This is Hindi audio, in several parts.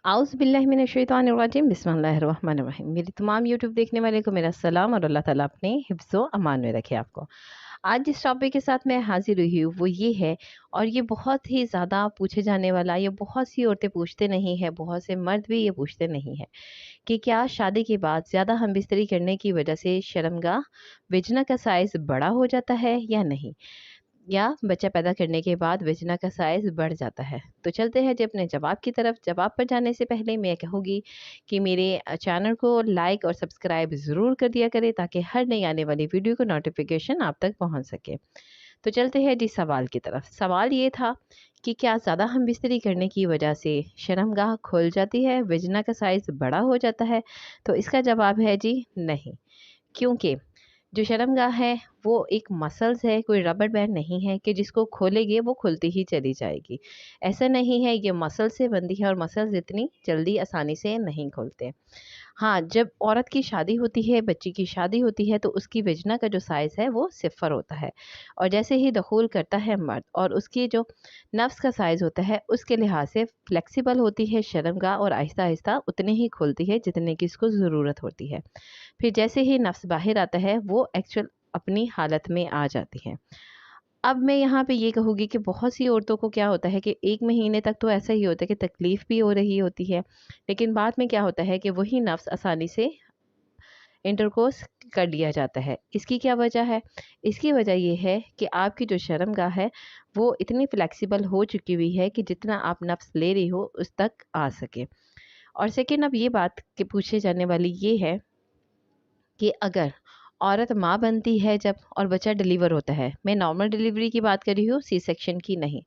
आउज़ बिल्लाहि मिनश्शैतानिर्रजीम बिस्मिल्लाहिर्रहमानिर्रहीम। मेरी तमाम यूट्यूब देखने वाले को मेरा सलाम और अल्लाह ताला अपने हिफ्ज़ व अमान में रखे आपको। आज जिस टॉपिक के साथ मैं हाज़िर हुई हूँ वो ये है, और ये बहुत ही ज़्यादा पूछे जाने वाला, ये बहुत सी औरतें पूछते नहीं हैं, बहुत से मर्द भी ये पूछते नहीं हैं कि क्या शादी के बाद ज़्यादा हमबिस्तरी करने की वजह से शर्मगाह विजना का साइज़ बड़ा हो जाता है या नहीं, या बच्चा पैदा करने के बाद वजना का साइज़ बढ़ जाता है। तो चलते हैं जी अपने जवाब की तरफ। जवाब पर जाने से पहले मैं कहूँगी कि मेरे चैनल को लाइक और सब्सक्राइब ज़रूर कर दिया करें ताकि हर नई आने वाली वीडियो को नोटिफिकेशन आप तक पहुँच सके। तो चलते हैं जी सवाल की तरफ। सवाल ये था कि क्या ज़्यादा हम बिस्तरी करने की वजह से शर्मगाह खुल जाती है, वजना का साइज़ बड़ा हो जाता है? तो इसका जवाब है जी नहीं। क्योंकि जो शर्मगाह है वो एक मसल्स है, कोई रबर बैंड नहीं है कि जिसको खोलेंगे वो खुलती ही चली जाएगी। ऐसा नहीं है, ये मसल से बनती है और मसल्स इतनी जल्दी आसानी से नहीं खुलते। हाँ, जब औरत की शादी होती है, बच्ची की शादी होती है, तो उसकी वजना का जो साइज़ है वो सिफ़र होता है, और जैसे ही दखूल करता है मर्द और उसकी जो नफ्स का साइज़ होता है उसके लिहाज से फ्लेक्सिबल होती है शर्मगाह, और आहिस्ता आहिस्ता उतनी ही खुलती है जितने की इसको ज़रूरत होती है। फिर जैसे ही नफ्स बाहर आता है वो एक्चुअल अपनी हालत में आ जाती है। अब मैं यहाँ पे ये कहूँगी कि बहुत सी औरतों को क्या होता है कि 1 महीने तक तो ऐसा ही होता है कि तकलीफ़ भी हो रही होती है, लेकिन बाद में क्या होता है कि वही नफ्स आसानी से इंटरकोर्स कर लिया जाता है। इसकी क्या वजह है? इसकी वजह ये है कि आपकी जो शर्मगाह है वो इतनी फ्लेक्सिबल हो चुकी हुई है कि जितना आप नफ्स ले रही हो उस तक आ सके। और सेकंड, अब ये बात कि पूछे जाने वाली ये है कि अगर औरत माँ बनती है जब और बच्चा डिलीवर होता है, मैं नॉर्मल डिलीवरी की बात कर रही हूँ, सी सेक्शन की नहीं।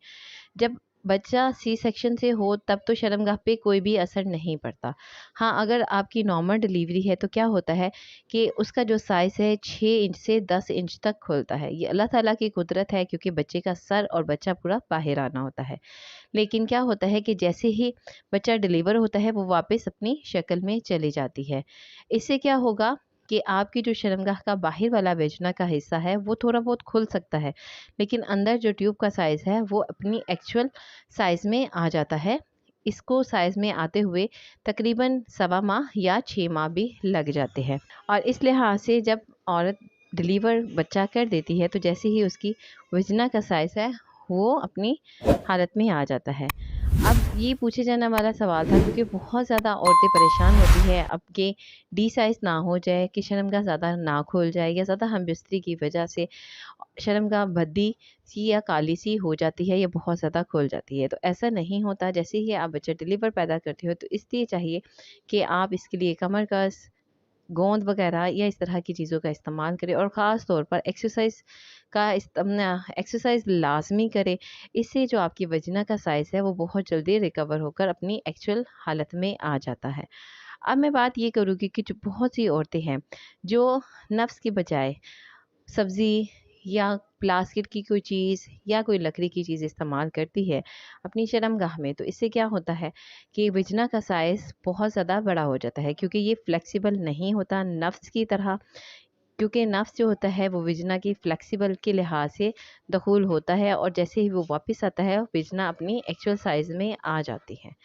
जब बच्चा सी सेक्शन से हो तब तो शर्मगाह पे कोई भी असर नहीं पड़ता। हाँ, अगर आपकी नॉर्मल डिलीवरी है तो क्या होता है कि उसका जो साइज़ है 6 इंच से 10 इंच तक खुलता है। ये अल्लाह ताला की कुदरत है, क्योंकि बच्चे का सर और बच्चा पूरा बाहर आना होता है। लेकिन क्या होता है कि जैसे ही बच्चा डिलीवर होता है वो वापस अपनी शक्ल में चली जाती है। इससे क्या होगा कि आपकी जो शर्मगाह का बाहर वाला वेजना का हिस्सा है वो थोड़ा बहुत खुल सकता है, लेकिन अंदर जो ट्यूब का साइज़ है वो अपनी एक्चुअल साइज़ में आ जाता है। इसको साइज़ में आते हुए तकरीबन 1.25 माह या 6 माह भी लग जाते हैं। और इस लिहाज से जब औरत डिलीवर बच्चा कर देती है तो जैसे ही उसकी वजना का साइज़ है वो अपनी हालत में आ जाता है। अब ये पूछे जाने वाला सवाल था, क्योंकि बहुत ज़्यादा औरतें परेशान होती है अब कि डी साइज़ ना हो जाए, कि शर्मगाह ज़्यादा ना खुल जाए, या ज़्यादा हमबिस्तरी की वजह से शर्मगाह भद्दी सी या काली सी हो जाती है या बहुत ज़्यादा खुल जाती है। तो ऐसा नहीं होता। जैसे ही आप बच्चा डिलीवर पैदा करते हो तो इसलिए चाहिए कि आप इसके लिए कमर कस, गोंद वगैरह या इस तरह की चीज़ों का इस्तेमाल करें, और ख़ास तौर पर एक्सरसाइज लाजमी करें। इससे जो आपकी वजना का साइज़ है वो बहुत जल्दी रिकवर होकर अपनी एक्चुअल हालत में आ जाता है। अब मैं बात ये करूँगी कि जो बहुत सी औरतें हैं जो नफ्स की बजाय सब्ज़ी या प्लास्टिक की कोई चीज़ या कोई लकड़ी की चीज़ इस्तेमाल करती है अपनी शर्मगाह में, तो इससे क्या होता है कि वजना का साइज़ बहुत ज़्यादा बड़ा हो जाता है, क्योंकि ये फ्लेक्सिबल नहीं होता नफ्स की तरह। क्योंकि नफ्स जो होता है वो विजना की फ्लेक्सिबल के लिहाज से दखूल होता है, और जैसे ही वो वापस आता है विजना अपनी एक्चुअल साइज़ में आ जाती है।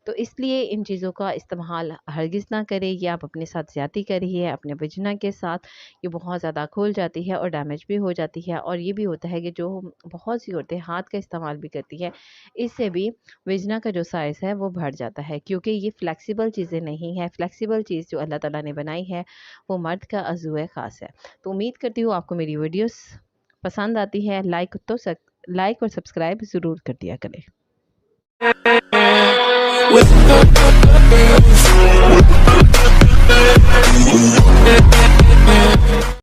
तो इसलिए इन चीज़ों का इस्तेमाल हरगिज़ ना करें। ये आप अपने साथ ज़्यादती कर रही है अपने विजना के साथ। ये बहुत ज़्यादा खुल जाती है और डैमेज भी हो जाती है। और ये भी होता है कि जो बहुत सी औरतें हाथ का इस्तेमाल भी करती है, इससे भी विजना का जो साइज़ है वो बढ़ जाता है, क्योंकि ये फ्लेक्सिबल चीज़ें नहीं है। फ्लेक्सिबल चीज़ जो अल्लाह ताला ने बनाई है वो मर्द का अज़्ज़ुए ख़ास है। तो उम्मीद करती हूँ आपको मेरी वीडियोस पसंद आती है। लाइक और सब्सक्राइब ज़रूर कर दिया करें।